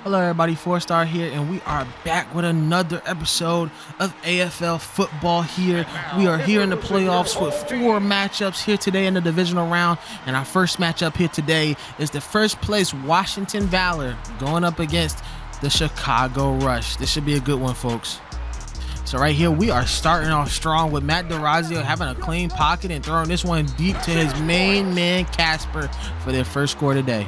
Hello everybody, 4-Star here, and we are back with another episode of AFL football here. We are here in the playoffs with 4 matchups here today in the divisional round, and our first matchup here today is the first place Washington Valor going up against the Chicago Rush. This should be a good one, folks. So right here, we are starting off strong with Matt DeRazio having a clean pocket and throwing this one deep to his main man, Casper, for their first score today.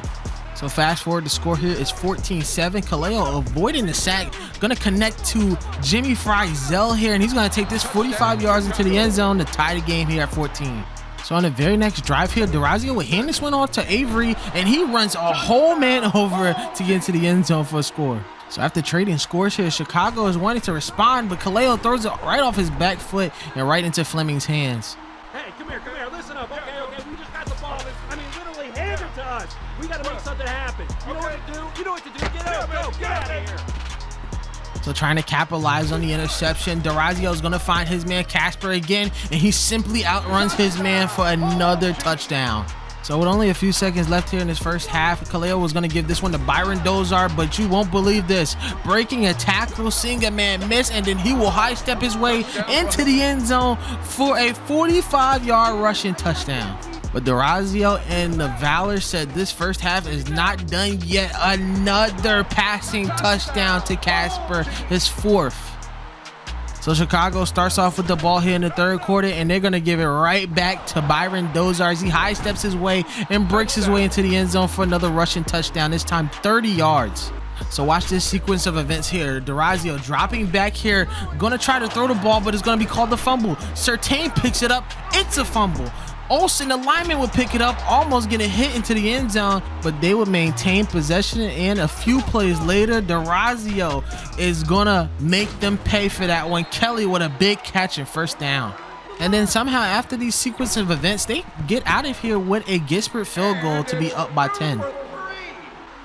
So fast forward, the score here is 14-7. Kaleo avoiding the sack, gonna connect to Jimmy Frizzell here, and he's gonna take this 45 yards into the end zone to tie the game here at 14. So on the very next drive here, DeRazio will hand this one off to Avery, and he runs a whole man over to get into the end zone for a score. So after trading scores here, Chicago is wanting to respond, but Kaleo throws it right off his back foot and right into Fleming's hands. Hey, come here, listen up. Okay, we just got the ball. I mean, literally hand it to us. We got to make something happen. You know what to do? You know what to do. Get out, get out of here. So trying to capitalize on the interception, DeRazio is going to find his man Casper again, and he simply outruns his man for another touchdown. So with only a few seconds left here in this first half, Kaleo was going to give this one to Byron Dozar, but you won't believe this. Breaking a tackle, seeing a man miss, and then he will high step his way into the end zone for a 45-yard rushing touchdown. But DeRazio and the Valor said this first half is not done yet. Another passing touchdown to Casper, his 4th. So Chicago starts off with the ball here in the third quarter, and they're going to give it right back to Byron Dozar as he high steps his way and breaks his way into the end zone for another rushing touchdown, this time 30 yards. So watch this sequence of events here. DeRazio dropping back here, going to try to throw the ball, but it's going to be called the fumble. Surtain picks it up. It's a fumble. Olsen, the lineman, would pick it up, almost getting hit into the end zone, but they would maintain possession, and a few plays later, DeRazio is gonna make them pay for that one. Kelly with a big catch and first down. And then somehow after these sequence of events, they get out of here with a Gisbert field goal to be up by 10.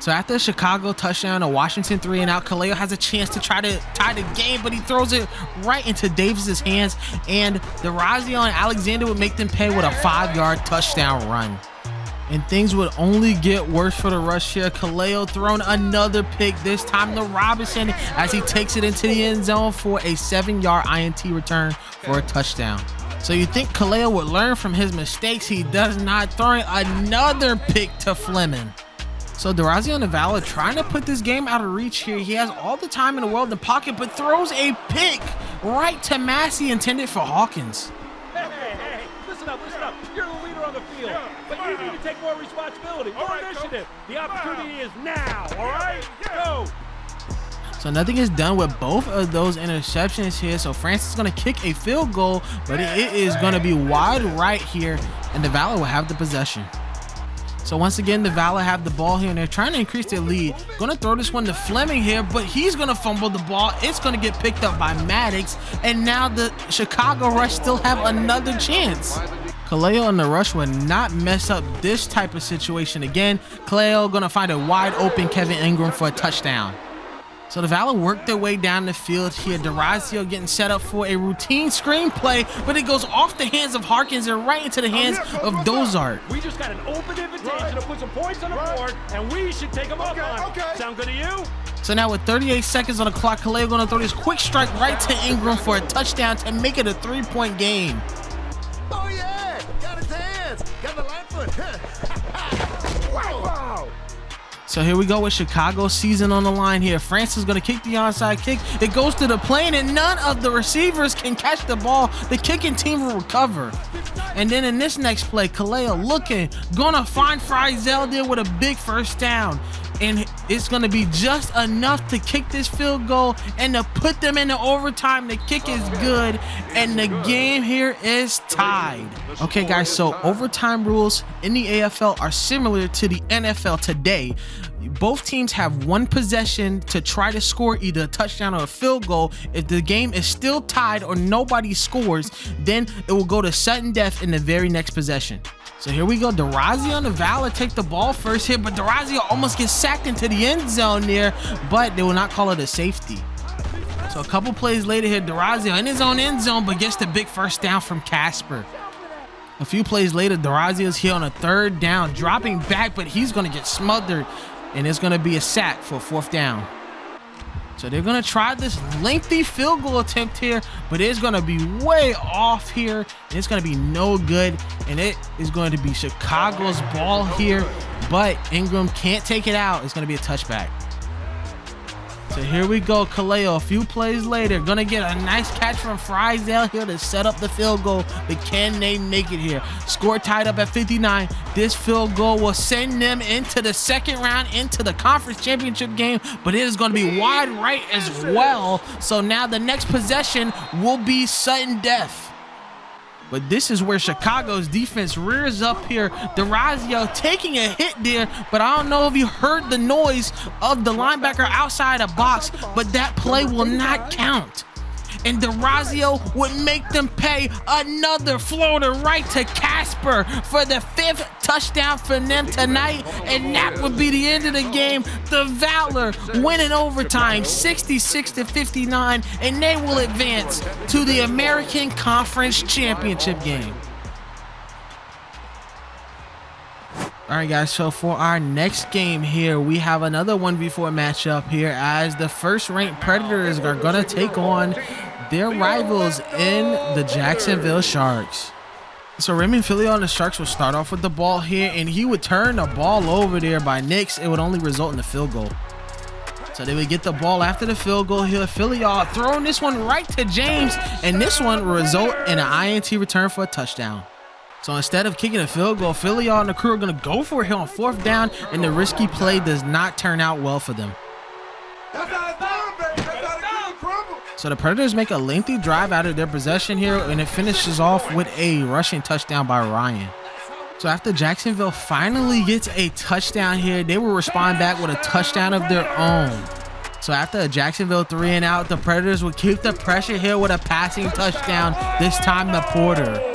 So after a Chicago touchdown, a Washington 3-and-out, Kaleo has a chance to try to tie the game, but he throws it right into Davis's hands, and DeRazio and Alexander would make them pay with a 5-yard touchdown run. And things would only get worse for the Rush here. Kaleo throwing another pick, this time to Robinson as he takes it into the end zone for a 7-yard INT return for a touchdown. So you think Kaleo would learn from his mistakes. He does not, throwing another pick to Fleming. So DeRazio and the Valor trying to put this game out of reach here. He has all the time in the world in the pocket, but throws a pick right to Massey intended for Hawkins. Hey, listen up. You're the leader on the field, but you need to take more responsibility, more initiative. The opportunity is now, all right? Go. So nothing is done with both of those interceptions here. So Francis is going to kick a field goal, but it is going to be wide right here, and the Valor will have the possession. So once again, the Valor have the ball here, and they're trying to increase their lead. Going to throw this one to Fleming here, but he's going to fumble the ball. It's going to get picked up by Maddox, and now the Chicago Rush still have another chance. Kaleo and the Rush will not mess up this type of situation again. Kaleo going to find a wide open Kevin Ingram for a touchdown. So the Valor work their way down the field here. DeRazio getting set up for a routine screenplay, but it goes off the hands of Harkins and right into the hands of Dozart. We just got an open invitation to put some points on the board, and we should take them up on it. Sound good to you? So now with 38 seconds on the clock, Kaleo going to throw this quick strike right to Ingram for a touchdown to make it a 3-point game. Oh yeah, got his hands, got the line foot. Wow. So here we go with Chicago's season on the line here. Francis is going to kick the onside kick. It goes to the plane, and none of the receivers can catch the ball. The kicking team will recover. And then in this next play, Kaleo looking, going to find Frizzell there with a big first down. And it's going to be just enough to kick this field goal and to put them into overtime. The kick is good, and the game here is tied. Okay, guys, so overtime rules in the AFL are similar to the NFL today. Both teams have one possession to try to score either a touchdown or a field goal. If the game is still tied or nobody scores, then it will go to sudden death in the very next possession. So here we go. DeRazio and the Valor take the ball first here, but DeRazio almost gets sacked into the end zone there, but they will not call it a safety. So a couple plays later here, DeRazio in his own end zone, but gets the big first down from Casper. A few plays later, DeRazio's here on a 3rd down, dropping back, but he's going to get smothered and it's going to be a sack for 4th down. So they're going to try this lengthy field goal attempt here, but it's going to be way off here. And it's going to be no good, and it is going to be Chicago's ball here, but Ingram can't take it out. It's going to be a touchback. So here we go, Kaleo, a few plays later, gonna get a nice catch from Friesdale here to set up the field goal, but can they make it here? Score tied up at 59. This field goal will send them into the 2nd round, into the conference championship game, but it is gonna be wide right as well. So now the next possession will be sudden death. But this is where Chicago's defense rears up here. DeRazio taking a hit there, but I don't know if you heard the noise of the linebacker outside the box, but that play will not count. And DeRazio would make them pay another floater right to Casper for the 5th touchdown for them tonight, and that would be the end of the game. The Valor win in overtime 66-59, and they will advance to the American Conference Championship game. All right, guys, so for our next game here, we have another 1v4 matchup here as the 1st-ranked Predators are going to take on their rivals in the Jacksonville Sharks. So Raymond Filio and the Sharks will start off with the ball here, and he would turn the ball over there by Nix. It would only result in a field goal. So they would get the ball after the field goal here. Filio throwing this one right to James, and this one will result in an INT return for a touchdown. So instead of kicking a field goal, Filio and the crew are going to go for it here on 4th down, and the risky play does not turn out well for them. So the Predators make a lengthy drive out of their possession here, and it finishes off with a rushing touchdown by Ryan. So after Jacksonville finally gets a touchdown here, they will respond back with a touchdown of their own. So after a Jacksonville 3-and-out, the Predators will keep the pressure here with a passing touchdown, this time to Porter.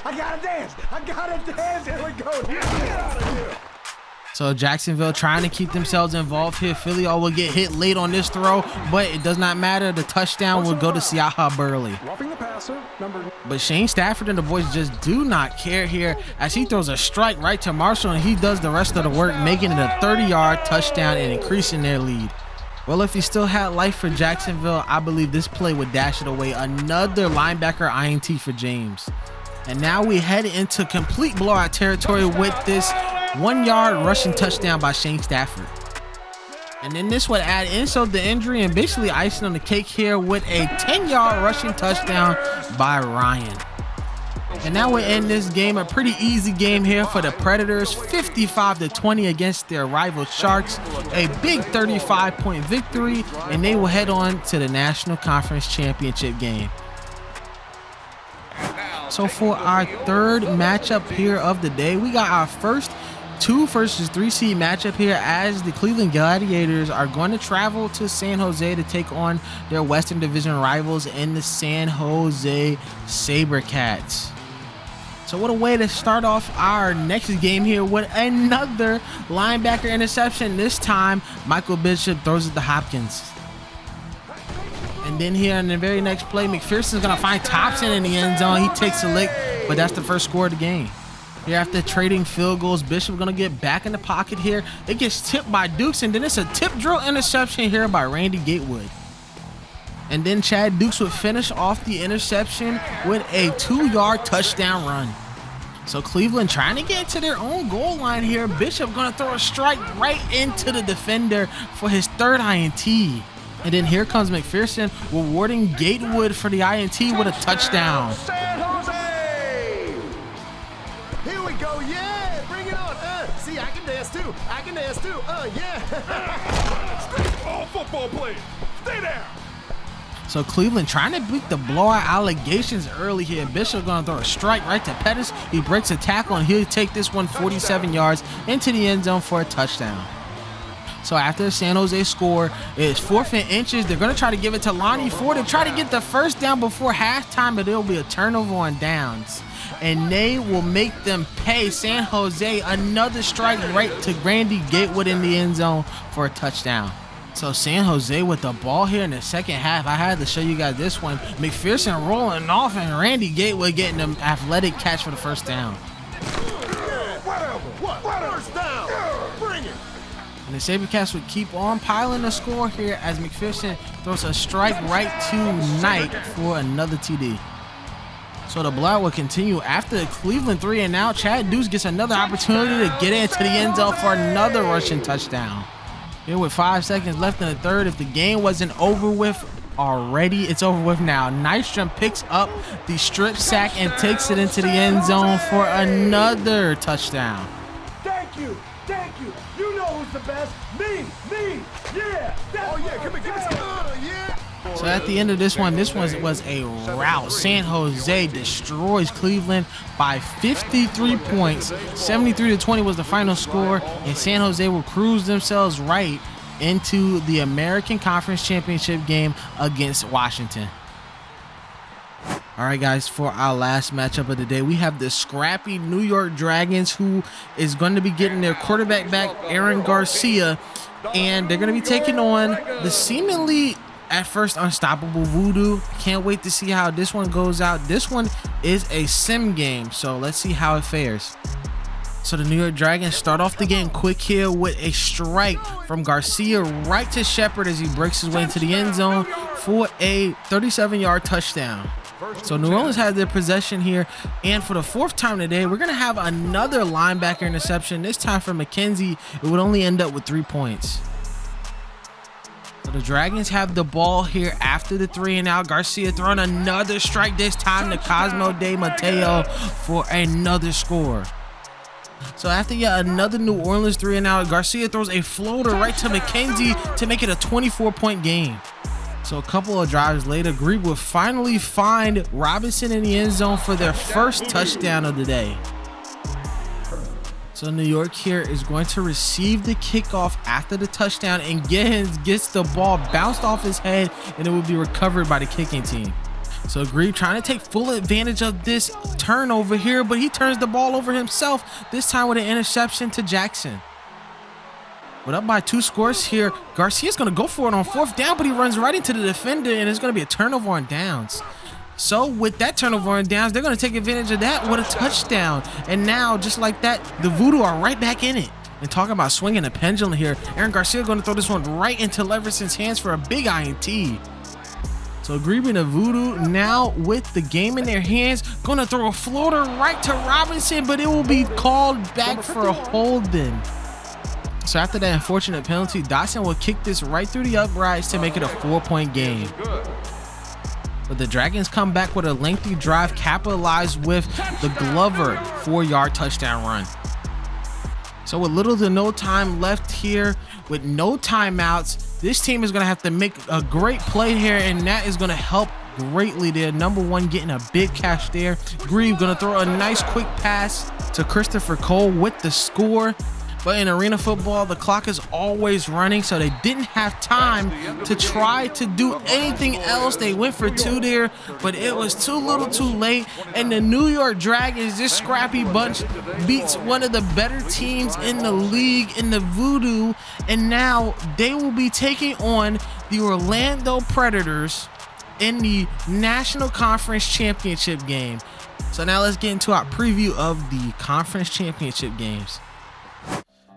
I gotta dance. Here we go. Get out of here. So Jacksonville trying to keep themselves involved here. Filio will get hit late on this throw, but it does not matter. The touchdown will go to Siaha Burley. But Shane Stafford and the boys just do not care here as he throws a strike right to Marshall, and he does the rest of the work, making it a 30-yard touchdown and increasing their lead. Well, if he still had life for Jacksonville, I believe this play would dash it away. Another linebacker INT for James. And now we head into complete blowout territory with this 1-yard rushing touchdown by Shane Stafford. And then this would add insult to injury and basically icing on the cake here with a 10-yard rushing touchdown by Ryan. And now we end this game, a pretty easy game here for the Predators, 55-20 against their rival Sharks, a big 35-point victory, and they will head on to the National Conference Championship game. So for our 3rd matchup here of the day, we got our first 2 versus 3 seed matchup here as the Cleveland Gladiators are going to travel to San Jose to take on their Western Division rivals in the San Jose SabreCats. So what a way to start off our next game here with another linebacker interception. This time, Michael Bishop throws it to Hopkins. And then here in the very next play, McPherson's going to find Thompson in the end zone. He takes a lick, but that's the first score of the game. Here after trading field goals, Bishop going to get back in the pocket here. It gets tipped by Dukes, and then it's a tip drill interception here by Randy Gatewood. And then Chad Dukes would finish off the interception with a 2-yard touchdown run. So Cleveland trying to get into their own goal line here. Bishop going to throw a strike right into the defender for his 3rd INT. And then here comes McPherson rewarding Gatewood for the INT with a touchdown. San Jose! Here we go, yeah! Bring it on! See, I can dance too! Yeah! Stay all football players! Stay there! So Cleveland trying to beat the blowout allegations early here. Bishop going to throw a strike right to Pettis. He breaks a tackle, and he'll take this one 47 yards into the end zone for a touchdown. So after San Jose score, it's 4th and inches. They're going to try to give it to Lonnie Ford to try to get the first down before halftime, but it'll be a turnover on downs. And they will make them pay. San Jose, another strike right to Randy Gatewood in the end zone for a touchdown. So San Jose with the ball here in the second half. I had to show you guys this one. McPherson rolling off, and Randy Gatewood getting an athletic catch for the first down. What? And the SabreCats would keep on piling the score here as McPherson throws a strike right to Knight for another TD. So the blowout will continue after the Cleveland 3 and out. Chad Dukes gets another opportunity to get into the end zone for another rushing touchdown. Here with 5 seconds left in the third, if the game wasn't over with already, it's over with now. Nystrom picks up the strip sack and takes it into the end zone for another touchdown. Thank you. You know who's the best? Me. Yeah. Oh yeah, come here, give me some. Yeah. So at the end of this one was a rout. San Jose destroys Cleveland by 53 points. 73-20 was the final score, and San Jose will cruise themselves right into the American Conference Championship game against Washington. All right, guys, for our last matchup of the day, we have the scrappy New York Dragons, who is going to be getting their quarterback back, Aaron Garcia, and they're going to be taking on the seemingly at first unstoppable VooDoo. Can't wait to see how this one goes out. This one is a sim game, so let's see how it fares. So the New York Dragons start off the game quick here with a strike from Garcia right to Shepard as he breaks his way into the end zone for a 37-yard touchdown. So New Orleans has their possession here, and for the fourth time today, we're going to have another linebacker interception. This time for McKenzie, it would only end up with 3 points. So the Dragons have the ball here after the 3 and out. Garcia throwing another strike, this time to Cosmo De Mateo for another score. So after yet another New Orleans 3 and out, Garcia throws a floater right to McKenzie to make it a 24-point game. So a couple of drives later, Grebe will finally find Robinson in the end zone for their first touchdown of the day. So New York here is going to receive the kickoff after the touchdown, and Giddens gets the ball bounced off his head, and it will be recovered by the kicking team. So Grebe trying to take full advantage of this turnover here, but he turns the ball over himself, this time with an interception to Jackson. But up by 2 scores here, Garcia's going to go for it on 4th down, but he runs right into the defender, and it's going to be a turnover on downs. So with that turnover on downs, they're going to take advantage of that with a touchdown. And now, just like that, the VooDoo are right back in it. And talking about swinging a pendulum here, Aaron Garcia going to throw this one right into Leverson's hands for a big INT. So Grebe and the VooDoo now with the game in their hands, going to throw a floater right to Robinson, but it will be called back for a holding. So after that unfortunate penalty, Dotson will kick this right through the uprights to make it a 4-point game. But the Dragons come back with a lengthy drive, capitalized with the Glover 4-yard touchdown run. So with little to no time left here, with no timeouts, this team is going to have to make a great play here, and that is going to help greatly there. Number 1 getting a big catch there. Grebe going to throw a nice quick pass to Christopher Cole with the score. But in arena football, the clock is always running, so they didn't have time to try to do anything else. They went for 2 there, but it was too little too late. And the New York Dragons, this scrappy bunch, beats one of the better teams in the league in the VooDoo. And now they will be taking on the Orlando Predators in the National Conference Championship game. So now let's get into our preview of the Conference Championship games.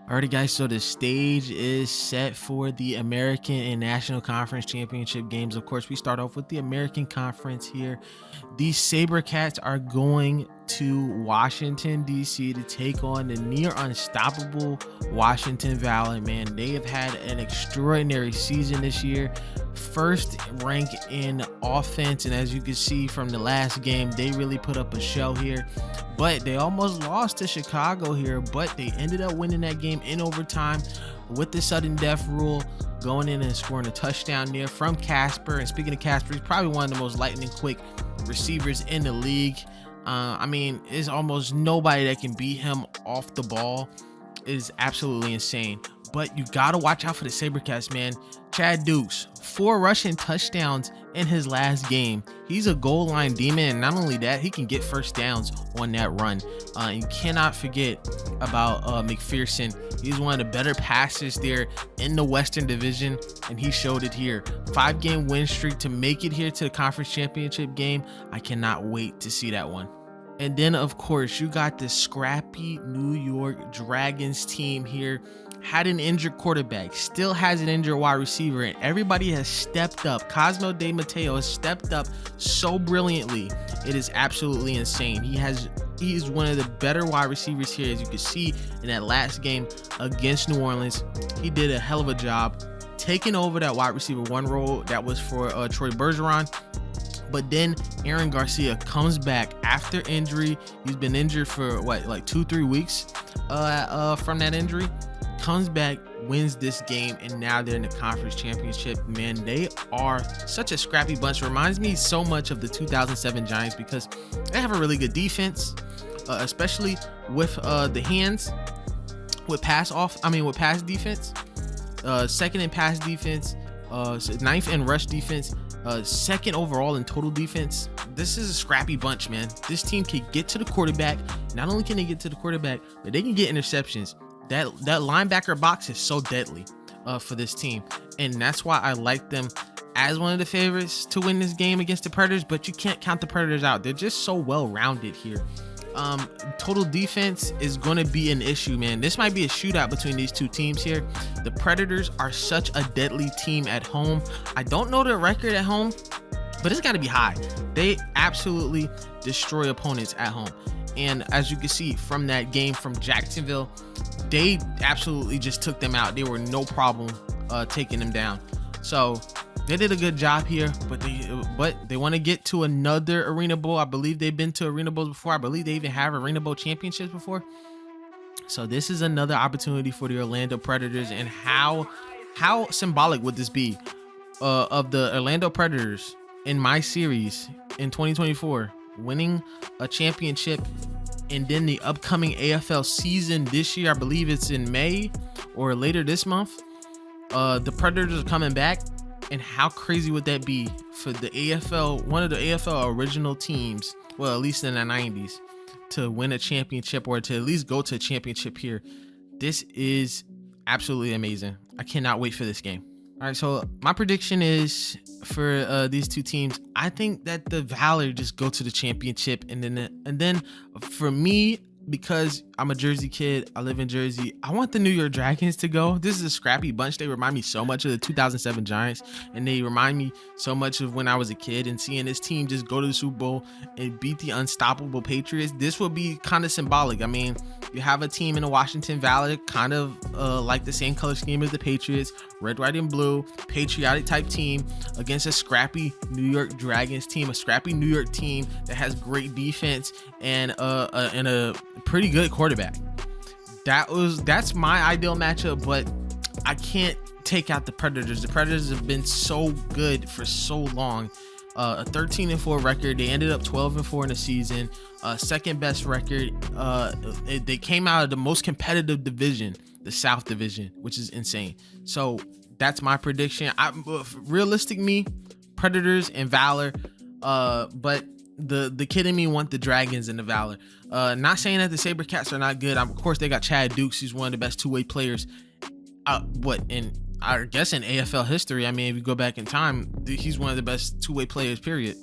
Alrighty guys, so the stage is set for the American and National Conference Championship games. Of course, we start off with the American Conference here. The SabreCats are going to Washington, D.C. to take on the near unstoppable Washington Valor. Man, they have had an extraordinary season this year. First rank in offense, and as you can see from the last game, they really put up a show here. But they almost lost to Chicago here, but they ended up winning that game in overtime with the sudden death rule, going in and scoring a touchdown there from Casper. And speaking of Casper, he's probably one of the most lightning quick receivers in the league. I mean, there's almost nobody that can beat him off the ball. It is absolutely insane. But you gotta watch out for the SabreCats, man. Chad Dukes, 4 rushing touchdowns in his last game. He's a goal line demon, and not only that, he can get first downs on that run. You cannot forget about McPherson. He's one of the better passers there in the Western Division, and he showed it here. 5-game win streak to make it here to the conference championship game. I cannot wait to see that one. And then, of course, you got the scrappy New York Dragons team here. had an injured quarterback, still has an injured wide receiver, and everybody has stepped up. Cosmo De Matteo has stepped up so brilliantly. It is absolutely insane. He's one of the better wide receivers here, as you can see in that last game against New Orleans. He did a hell of a job taking over that wide receiver 1 role that was for Troy Bergeron. But then Aaron Garcia comes back after injury. He's been injured for like 2-3 weeks from that injury. Comes back, wins this game, and now they're in the conference championship. Man, they are such a scrappy bunch. Reminds me so much of the 2007 Giants because they have a really good defense, especially with the hands, with pass defense, second in pass defense, 9th in rush defense, second overall in total defense. This is a scrappy bunch, man. This team can get to the quarterback. Not only can they get to the quarterback, but they can get interceptions. That linebacker box is so deadly for this team, and that's why I like them as one of the favorites to win this game against the Predators. But you can't count the Predators out. They're just so well rounded here. Total defense is going to be an issue, man. This might be a shootout between these two teams here. The Predators are such a deadly team at home. I don't know their record at home, but it's got to be high. They absolutely destroy opponents at home. And as you can see from that game from Jacksonville, they absolutely just took them out. They were no problem taking them down. So they did a good job here, but they want to get to another Arena Bowl. I believe they've been to Arena Bowls before. I believe they even have Arena Bowl championships before. So this is another opportunity for the Orlando Predators. And how symbolic would this be of the Orlando Predators in my series in 2024 winning a championship, and then the upcoming AFL season this year, I believe it's in May or later this month, the Predators are coming back. And how crazy would that be for the AFL, one of the AFL original teams, well, at least in the 90s, to win a championship, or to at least go to a championship here? This is absolutely amazing. I cannot wait for this game. All right, so my prediction is for these two teams, I think that the Valor just go to the championship, and then for me, because I'm a Jersey kid, I live in Jersey, I want the New York Dragons to go. This is a scrappy bunch. They remind me so much of the 2007 Giants, and they remind me so much of when I was a kid, and seeing this team just go to the Super Bowl and beat the unstoppable Patriots. This will be kind of symbolic. I mean, you have a team in the Washington Valor, kind of like the same color scheme as the Patriots, red, white, and blue, patriotic type team against a scrappy New York Dragons team, a scrappy New York team that has great defense and a pretty good quarterback. That's my ideal matchup, but I can't take out the Predators. The Predators have been so good for so long. A 13-4 record. They ended up 12-4 in the season. Second best record. They came out of the most competitive division, the South Division, which is insane. So that's my prediction. Realistic me, Predators and Valor. But the kid in me want the Dragons and the Valor. Not saying that the SabreCats are not good. Of course, they got Chad Dukes. He's one of the best two-way players. I guess in AFL history. I mean, if you go back in time, he's one of the best two-way players, period.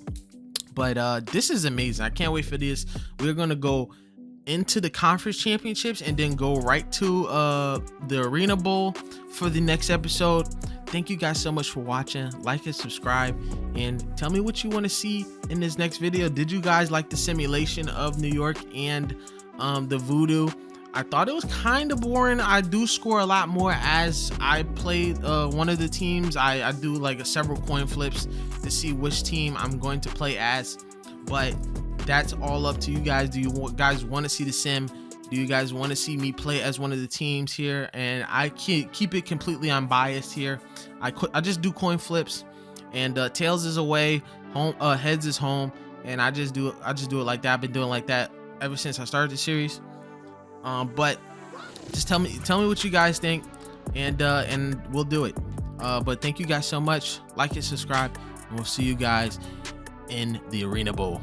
But this is amazing. I can't wait for this. We're going to go into the conference championships and then go right to the Arena Bowl for the next episode. Thank you guys so much for watching. Like and subscribe, and tell me what you want to see in this next video. Did you guys like the simulation of New York and the VooDoo? I thought it was kind of boring. I do score a lot more as I play one of the teams. I do like several coin flips to see which team I'm going to play as, but that's all up to you guys. Do you guys want to see the sim? Do you guys want to see me play as one of the teams here? And I keep it completely unbiased here. I just do coin flips, and tails is away, home, heads is home, and I just do it like that. I've been doing like that ever since I started the series. But just tell me what you guys think, and we'll do it. But thank you guys so much. Like and subscribe, and we'll see you guys in the Arena Bowl.